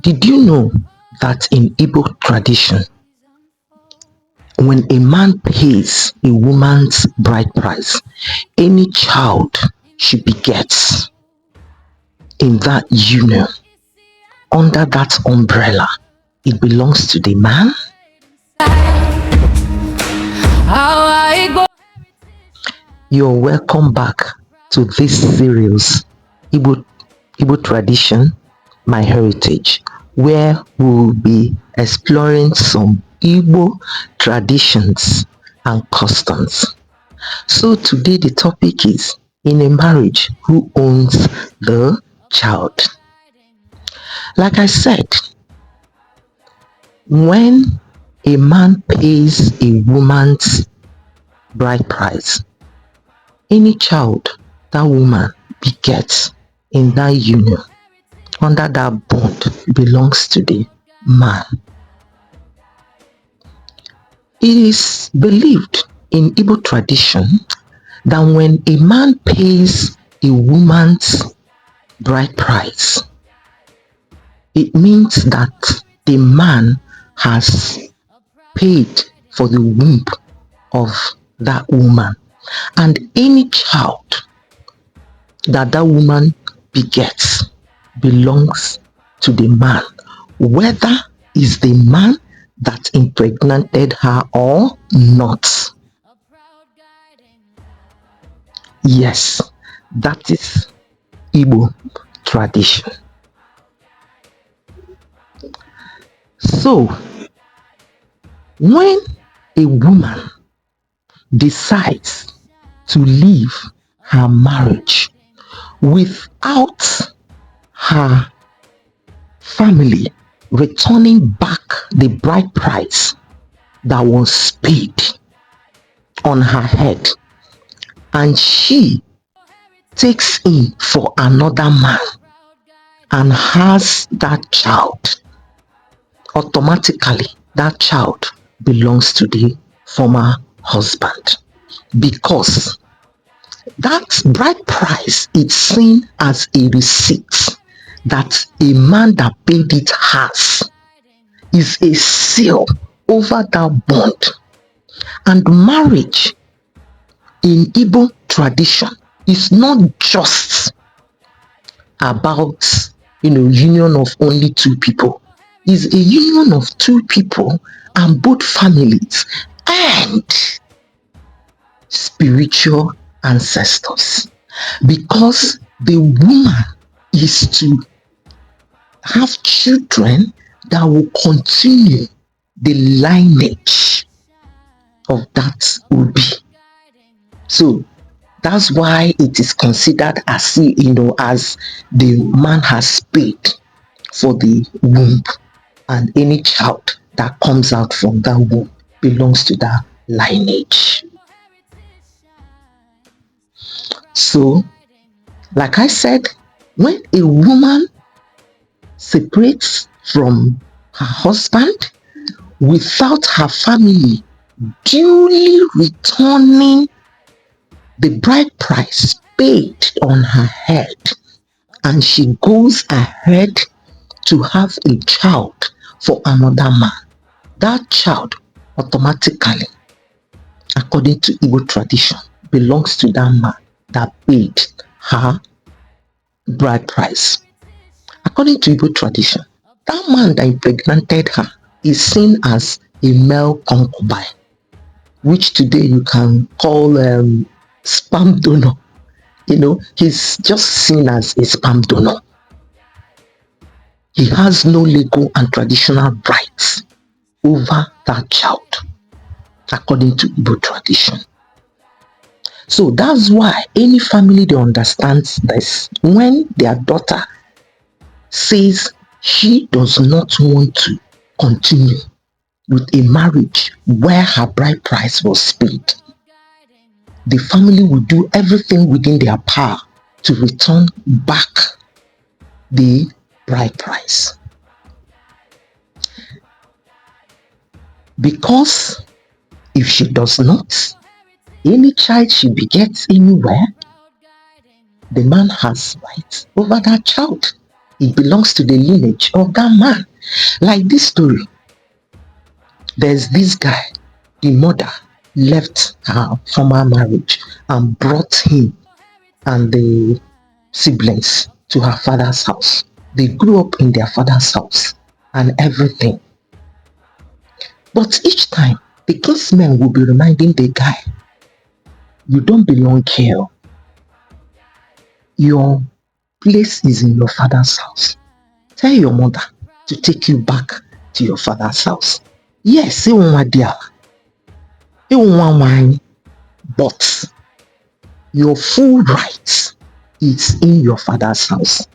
Did you know that in Igbo tradition, when a man pays a woman's bride price, any child she begets in that union, under that umbrella, it belongs to the man? You're welcome back to this series, Igbo Tradition, My Heritage, where we'll be exploring some Igbo traditions and customs. So today the topic is, in a marriage, who owns the child? Like I said, when a man pays a woman's bride price, any child that woman begets in that union, under that bond, belongs to the man. It is believed in Igbo tradition that when a man pays a woman's bride price, it means that the man has paid for the womb of that woman, and any child that woman begets belongs to the man, whether is the man that impregnated her or not. Yes, that is Igbo tradition. So, when a woman decides to leave her marriage without her family returning back the bride price that was paid on her head, and she takes in for another man and has that child, automatically that child belongs to the former husband, because that bride price is seen as a receipt that a man that paid it has, is a seal over that bond. And marriage in Igbo tradition is not just about union of only two people. It's a union of two people and both families and spiritual ancestors, because the woman is to have children that will continue the lineage of that Obi. So that's why it is considered as as the man has paid for the womb, and any child that comes out from that womb belongs to that lineage. So, like I said, when a woman separates from her husband without her family duly returning the bride price paid on her head, and she goes ahead to have a child for another man, that child automatically, according to Igbo tradition, belongs to that man that paid her bride price. According to Igbo tradition, that man that impregnated her is seen as a male concubine, which today you can call sperm donor. He's just seen as a sperm donor. He has no legal and traditional rights over that child, according to Igbo tradition. So that's why any family that understands this, when their daughter says she does not want to continue with a marriage where her bride price was paid, the family will do everything within their power to return back the bride price. Because if she does not, any child she begets anywhere, the man has rights over that child. It belongs to the lineage of that man. Like this story, there's this guy, the mother left her former marriage and brought him and the siblings to her father's house. They grew up in their father's house and everything. But each time, the kinsmen will be reminding the guy, you don't belong here. Your place is in your father's house. Tell your mother to take you back to your father's house. Yes, he won't want there. He won't want wine, but your full rights is in your father's house.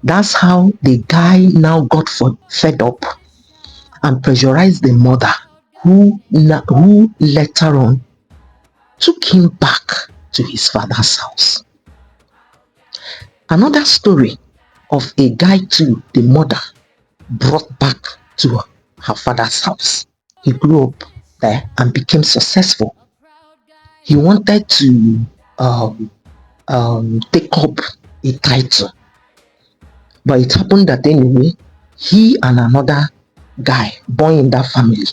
That's how the guy now got fed up and pressurized the mother, who later on took him back to his father's house. Another story of a guy too, the mother brought back to her father's house. He grew up there and became successful. He wanted to take up a title, but it happened that anyway, he and another guy born in that family,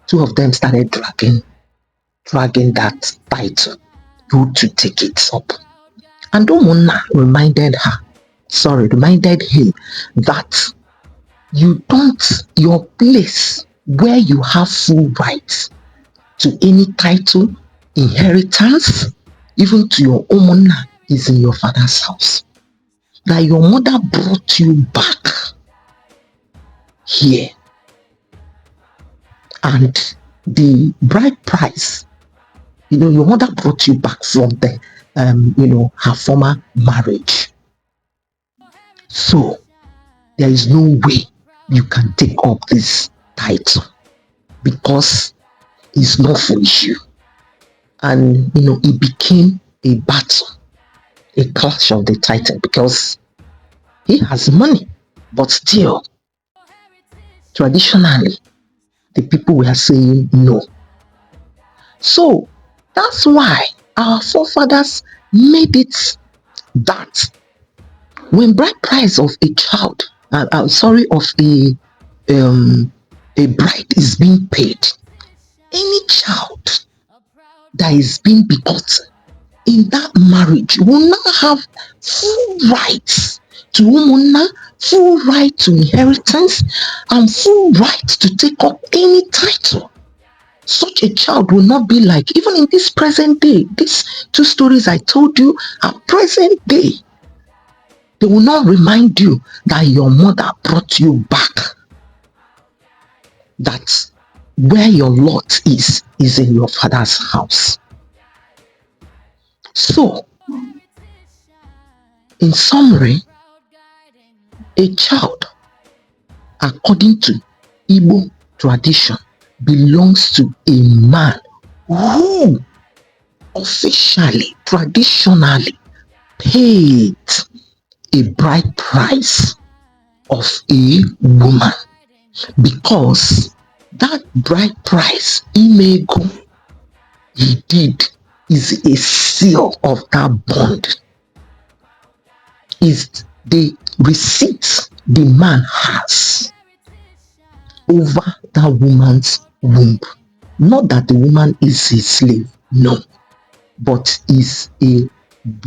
two of them started dragging that title, who to take it up. And Omona reminded him that your place where you have full rights to any title, inheritance, even to your Omona, is in your father's house. That your mother brought you back here. And the bride price, your mother brought you back from the her former marriage. So there is no way you can take up this title because it's not for you. And it became a battle, a clash of the title, because he has money, but still traditionally the people were saying no. So that's why our forefathers made it that when bride price of a child, of a bride is being paid, any child that is being begotten in that marriage will now have full rights to Umuna, full right to inheritance, and full right to take up any title. Such a child will not be like, even in this present day, these two stories I told you are present day. They will not remind you that your mother brought you back. That where your lot is in your father's house. So, in summary, a child, according to Igbo tradition, belongs to a man who officially, traditionally paid a bride price of a woman, because that bride price he did is a seal of that bond, is the receipt the man has over that woman's womb. Not that the woman is his slave, no, but is a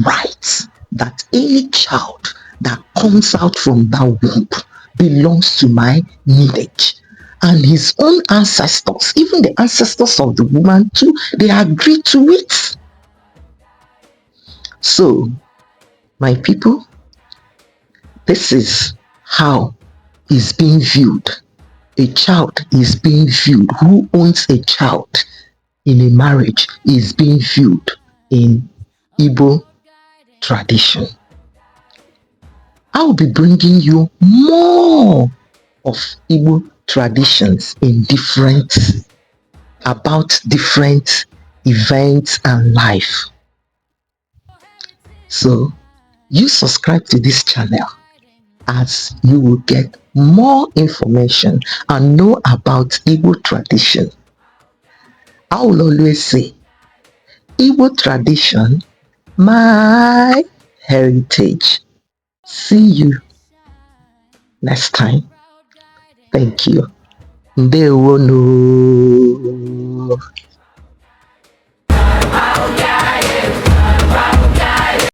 right that any child that comes out from that womb belongs to my lineage. And his own ancestors, even the ancestors of the woman too, they agree to it. So, my people, this is how it's being viewed. A child is being viewed. Who owns a child in a marriage is being viewed in Igbo tradition. I will be bringing you more of Igbo traditions about different events and life. So you subscribe to this channel, as you will get more information and know about Igbo tradition. I will always say, Igbo tradition, my heritage. See you next time. Thank you. Ndewo no.